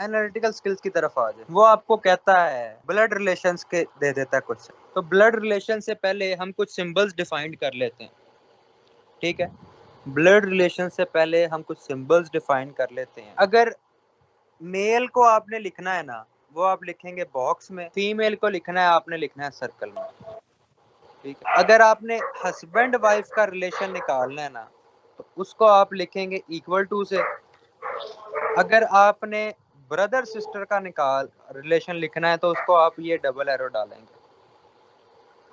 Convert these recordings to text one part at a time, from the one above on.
Analytical skills की तरफ आ जाए। वो आपको कहता है ब्लड रिलेशंस के दे देता है क्वेश्चन। तो ब्लड रिलेशन से पहले हम कुछ सिंबल्स डिफाइन कर लेते हैं, ठीक है। ब्लड रिलेशन से पहले हम कुछ सिंबल्स डिफाइन कर लेते हैं। अगर मेल को आपने लिखना है ना, वो आप लिखेंगे बॉक्स में, फीमेल को लिखना है आपने लिखना है सर्कल में, ठीक है। अगर आपने हस्बैंड वाइफ का रिलेशन निकालना है ना, तो उसको आप लिखेंगे इक्वल टू से। अगर आपने ब्रदर सिस्टर का रिलेशन लिखना है तो उसको आप ये डबल एरो डालेंगे।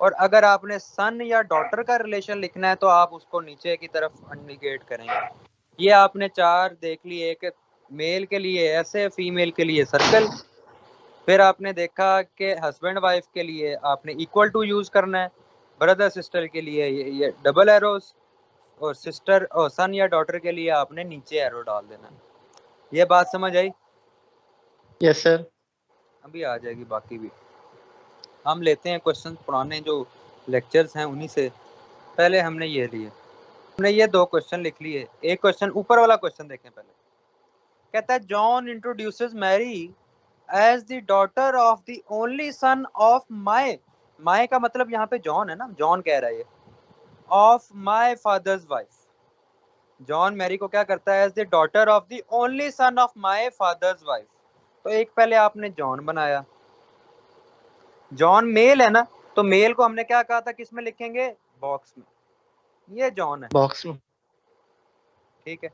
और अगर आपने सन या डॉटर का रिलेशन लिखना है तो आप उसको नीचे की तरफ इंडिकेट करेंगे। ये आपने चार देख लिए, एक मेल के लिए ऐसे, फीमेल के लिए सर्कल। फिर आपने देखा कि हस्बैंड वाइफ के लिए आपने इक्वल टू यूज करना है, ब्रदर सिस्टर के लिए ये डबल एरोस, और सिस्टर और सन या डॉटर के लिए आपने नीचे एरो डाल देना है। ये बात समझ आई? Yes sir. अभी आ जाएगी बाकी भी। हम लेते हैं क्वेश्चन पुराने जो लेक्चर्स हैं उन्हीं से। पहले हमने ये लिए, हमने ये दो क्वेश्चन लिख लिए। एक क्वेश्चन, ऊपर वाला क्वेश्चन देखें पहले। कहता है John introduces Mary as the daughter of the only son of my का मतलब यहाँ पे जॉन है ना, जॉन कह रहा है ये, of my father's wife. John Mary को क्या करता है, as the daughter of the only son of my father's wife. तो एक पहले आपने जॉन बनाया, जॉन मेल है ना, तो मेल को हमने क्या कहा था, किस में लिखेंगे, बॉक्स में। ये जॉन है, बॉक्स में। ठीक है।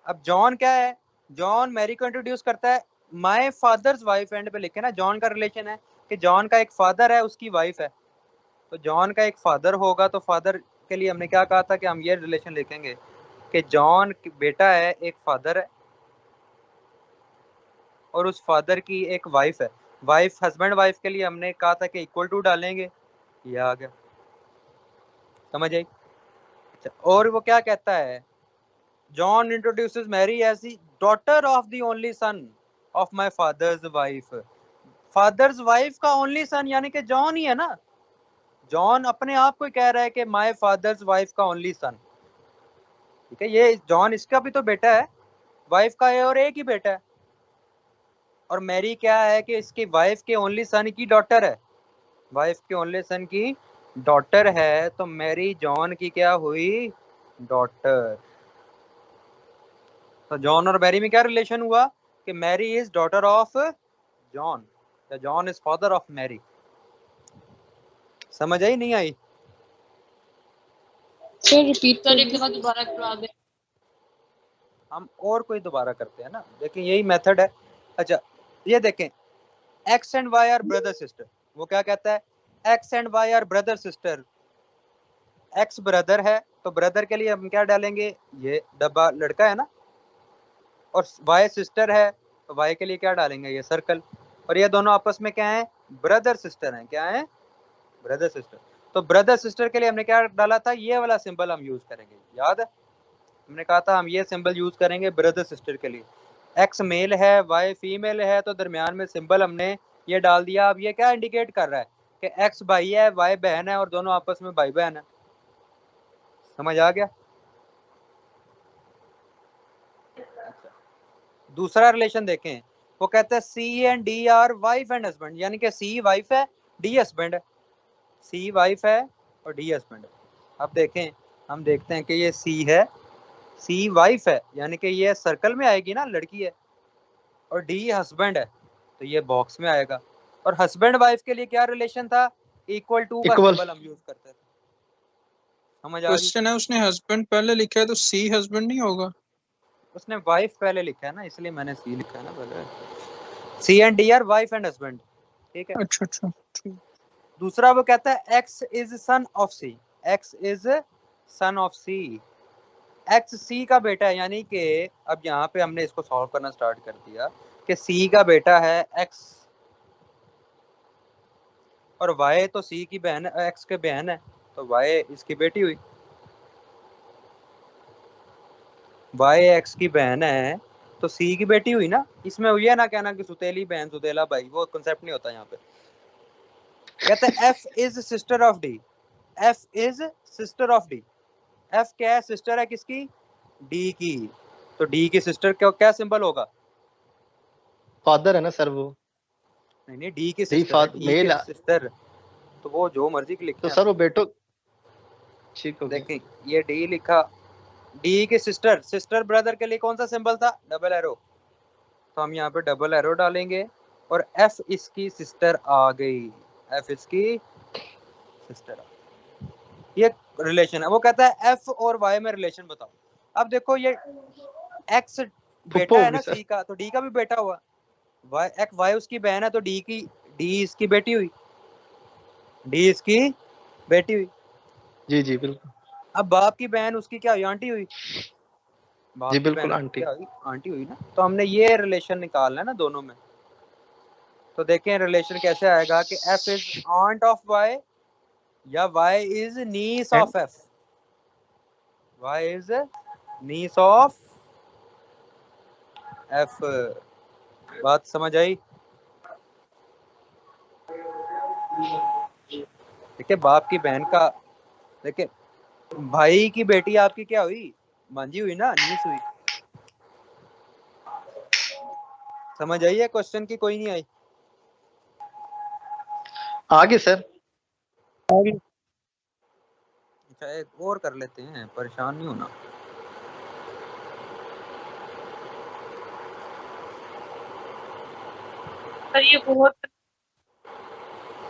अब जॉन क्या है, जॉन मैरी को इंट्रोड्यूस करता है, माय फादर्स वाइफ एंड पे लिखे ना। जॉन का रिलेशन है कि जॉन का एक फादर है, उसकी वाइफ है। तो जॉन का एक फादर होगा, तो फादर के लिए हमने क्या कहा था कि हम ये रिलेशन लिखेंगे कि जॉन बेटा है, एक फादर है, और उस फादर की एक वाइफ है। वाइफ, हस्बैंड वाइफ के लिए हमने कहा था कि इक्वल टू डालेंगे। ये आ गया, समझ आई? अच्छा, और वो क्या कहता है, John introduces Mary as the daughter of the only son of my father's wife. Father's wife का ओनली सन यानी कि जॉन ही है ना। जॉन अपने आप को कह रहा है कि माय फादर्स वाइफ का ओनली सन, ठीक है। ये जॉन इसका भी तो बेटा है, वाइफ का है और एक ही बेटा है। और मैरी क्या है कि इसकी वाइफ के ओनली सन की डॉटर है, वाइफ के ओनली सन की डॉटर है। तो मैरी जॉन की क्या हुई, डॉटर। तो जॉन और मैरी में क्या रिलेशन हुआ कि Mary is daughter of John, या John is father of Mary. समझ आई नहीं आई? सर रिपीट कर एक दफा दोबारा करवा दें। हम और कोई दोबारा करते हैं ना, देखिए यही मेथड है। अच्छा, ये देखें, X and Y are brother sister. वो क्या कहता है, X and Y are brother sister. X brother है, तो ब्रदर के लिए हम क्या डालेंगे, ये डब्बा लड़का है ना। और वाई सिस्टर है, तो वाई के लिए क्या डालेंगे, ये सर्कल। और ये दोनों आपस में क्या है, ब्रदर सिस्टर हैं। क्या है, ब्रदर सिस्टर। तो ब्रदर सिस्टर के लिए हमने क्या डाला था, ये वाला सिंबल हम यूज करेंगे, याद है? हमने कहा था हम ये सिंबल यूज करेंगे ब्रदर सिस्टर के लिए। एक्स मेल है, वाई फीमेल है, तो दरमियान में सिंबल हमने ये डाल दिया। अब ये क्या इंडिकेट कर रहा है कि एक्स भाई है, वाई बहन है, और दोनों आपस में भाई बहन है। समझ आ गया? दूसरा रिलेशन देखें, वो कहता है C and D are wife and husband, यानी कि सी वाइफ है, डी हस्बैंड है। सी वाइफ है और डी हस्बैंड है। अब देखें, हम देखते हैं कि ये सी है, सी वाइफ है, यानी कि ये सर्कल में आएगी ना, लड़की है। और डी हस्बैंड है, तो ये बॉक्स में आएगा। और हस्बैंड वाइफ के लिए क्या रिलेशन था, इक्वल टू का इक्वल। सिंबल हम यूज करते थे। समझ आ गई? क्वेश्चन है, उसने हस्बैंड पहले लिखा है तो सी हस्बैंड नहीं होगा? उसने वाइफ पहले लिखा है ना, इसलिए मैंने सी लिखा है ना पहले। C and D are wife and husband, ठीक है। अच्छा अच्छा ठीक। दूसरा वो कहता है X is son of C, X is son of C. X C का बेटा है, यानी कि अब यहाँ पे हमने इसको सॉल्व करना स्टार्ट कर दिया कि सी का बेटा है एक्स, और वाई तो सी की बहन, एक्स के बहन है, तो वाई इसकी बेटी हुई। वाई एक्स की बहन है तो सी की बेटी हुई ना। इसमें हुई है ना कहना कि सुतेली बहन सुतेला भाई, वो कॉन्सेप्ट नहीं होता यहाँ पे। कहते हैं F is sister of D, F is sister of D. F क्या है, सिस्टर है किसकी, डी की। तो डी की सिस्टर क्या क्या सिंबल होगा, फादर है ना सर वो। नहीं डी की डी सिस्टर है, डी की मेल। सिस्टर। तो वो जो मर्जी की लिखें तो आप। सर वो बेटो ठीक हो गया। देखें ये डी लिखा, डी की सिस्टर, सिस्टर ब्रदर के लिए कौन सा सिंबल था? Double arrow. तो हम यहाँ पे डबल एरो डालेंगे और एफ इसकी सिस्टर आ गई, एफ इसकी सिस्टर आ गई। ये रिलेशन है। वो कहता है एफ और वाई में रिलेशन बताओ। अब देखो ये एक्स फुप्पो बेटा है होगी ना सर। सी का, तो डी का भी बेटा हुआ। वाई उसकी बहन है, तो डी इसकी बेटी हुई, डी इसकी बेटी हुई। जी जी बिल्कुल। अब बाप की बहन उसकी क्या हुई? आंटी हुई। बाप जी की बिल्कुल बहन आंटी। क्या हुई? आंटी हुई ना। तो हमने ये रिलेशन निकालना है ना दोनों में। तो देखें रिलेशन कैसे आएगा कि F is aunt of Y या Y is niece of F. Y is niece of F. बात समझ आई? देखिए बाप की बहन का, देखिए भाई की बेटी आपकी क्या हुई? मांझी हुई ना, नीस हुई। समझ आई है क्वेश्चन की? कोई नहीं आई? आगे सर। अच्छा एक और कर लेते हैं, परेशान नहीं होना। सर ये बहुत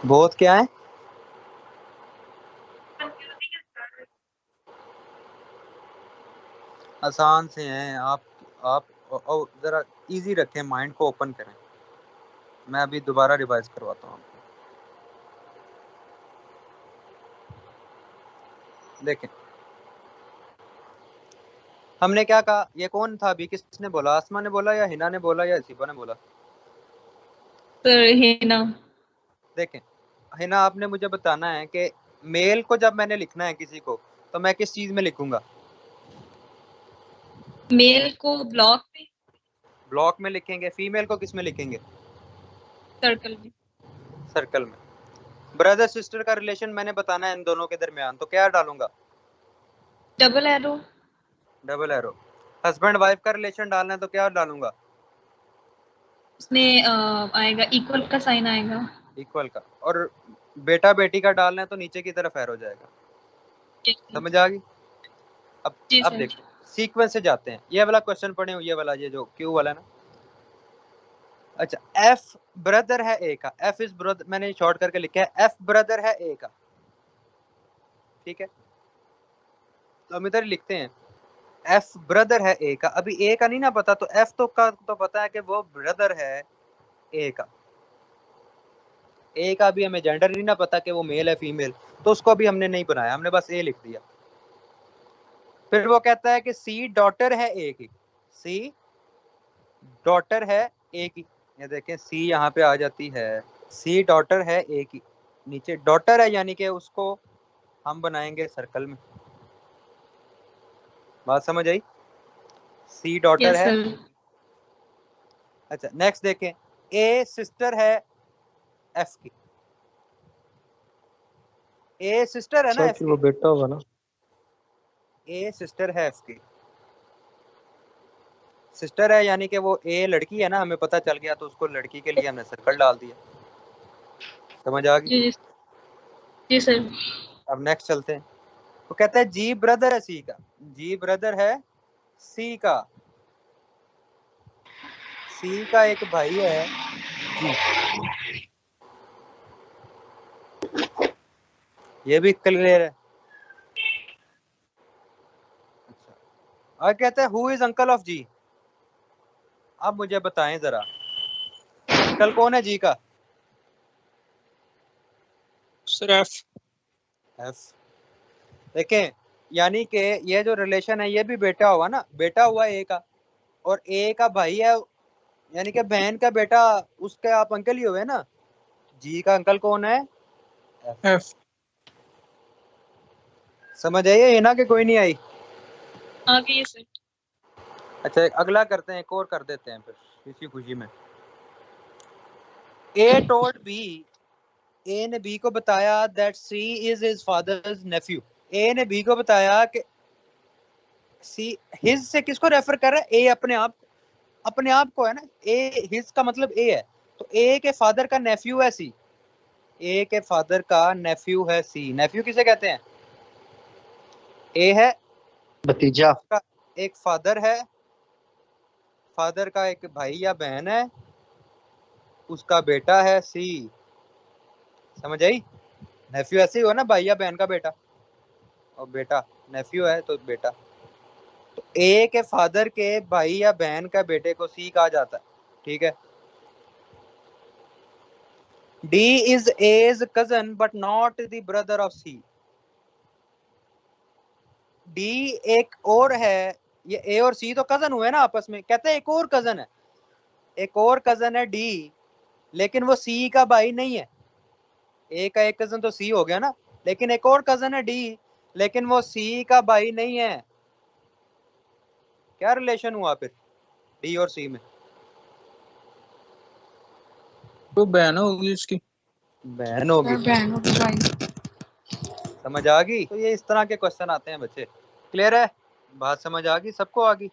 बहुत क्या है? कंफ्यूजिंग है सर। आसान से हैं। आप जरा इजी रखें, माइंड को ओपन करें। मैं अभी दोबारा रिवाइज करवाता हूँ आपको। देखें हमने क्या कहा, ये कौन था अभी? किसने बोला? आसमा ने बोला या हिना ने बोला या हसीबा ने बोला? सर हिना। देखें हिना, आपने मुझे बताना है कि मेल को जब मैंने लिखना है किसी को, तो मैं किस चीज में लिखूंगा? मेल को ब्लॉक में, ब्लॉक में लिखेंगे। फीमेल को किस में लिखेंगे? सर्कल में। सर्कल में। ब्रदर सिस्टर का रिलेशन मैंने बताना है इन दोनों के दरमियान, तो क्या डालूंगा? Double arrow. Double arrow. Husband wife का रिलेशन डालना है तो क्या डालूंगा? उसमें आएगा इक्वल का साइन आएगा। इक्वल का। और बेटा बेटी का डालना है तो नीचे की तरफ एरो जाएगा। समझ आ गई? अब जी अब सर। देखो सीक्वेंस से जाते हैं। ये वाला क्वेश्चन पढ़े, ये वाला, ये जो क्यू वाला ना। अच्छा एफ ब्रदर है ए का, एफ इज ब्रदर, मैंने शॉर्ट करके लिखा है एफ ब्रदर है ए का। ठीक है, तो हम इधर लिखते हैं एफ ब्रदर है ए का। अभी ए का नहीं ना पता, तो एफ तो का तो पता है कि वो ब्रदर है ए का। ए का भी हमें जेंडर नहीं ना पता कि वो मेल है फीमेल, तो उसको भी हमने नहीं बनाया, हमने बस ए लिख दिया। फिर वो कहता है कि सी डॉटर है ए की, सी डॉटर है ए की। ये देखें सी यहाँ पे आ जाती है, सी डॉटर है ए की। नीचे डॉटर है यानी कि उसको हम बनाएंगे सर्कल में। बात समझ आई? सी डॉटर यस है। सर। अच्छा नेक्स्ट देखें, ए सिस्टर है एफ की। ए सिस्टर है ना सर एफ फिर की, वो बेटा होगा ना। ए सिस्टर है एफ की। सिस्टर है यानी कि वो ए लड़की है ना, हमें पता चल गया, तो उसको लड़की के लिए हमने सर्कल डाल दिया। समझ आ गई? जी जी जी सर। अब नेक्स्ट चलते हैं। तो कहता है जी ब्रदर है सी का, जी ब्रदर है सी का, सी का एक भाई है जी। ये भी क्लियर है। अच्छा और कहता है हु इज अंकल ऑफ जी। अब मुझे बताएं जरा, अंकल कौन है जी का? Sir F. एफ। देखें यानी कि ये जो रिलेशन है ये भी बेटा हुआ ना, बेटा हुआ ए का, और ए का भाई है, यानी कि बहन का बेटा, उसके आप अंकल ही हुए ना। जी का अंकल कौन है? एफ। एफ। समझ आई है ना कि कोई नहीं आई? आगे ये सर। अच्छा अगला करते हैं, एक और कर देते हैं फिर इसी खुशी में। ए टोल्ड बी, ए ने बी को बताया that C is his father's nephew. A ने बी को बताया कि सी, हिज से किसको रेफर कर रहा है? ए अपने आप। अपने आप को है ना, ए हिज का मतलब ए है, तो ए के फादर का नेफ्यू है सी, ए के फादर का नेफ्यू है सी। नेफ्यू किसे कहते हैं? ए है भतीजा। उसका एक फादर है, फादर का एक भाई या बहन है, उसका बेटा है सी। समझ आई? नेफ्यू ऐसे ही हो ना, भाई या बहन का बेटा, और बेटा नेफ्यू है तो बेटा। तो ए के फादर के भाई या बहन का बेटे को सी कहा जाता है, ठीक है। D is as cousin but not the brother of C. D एक और है, ये ए और सी तो कजन हुए ना आपस में, कहते हैं एक और कजन है, एक और कजन है डी, लेकिन वो सी का भाई नहीं है। ए का एक कजन तो सी हो गया ना, लेकिन एक और कजन है डी, लेकिन वो सी का भाई नहीं है। क्या रिलेशन हुआ फिर डी और सी में? तो बहन होगी उसकी। बहन होगी। बहन होगी भाई। समझ आ गई? तो ये इस तरह के क्वेश्चन आते हैं बच्चे। क्लियर है? बात समझ आ गई सबको? आ गई?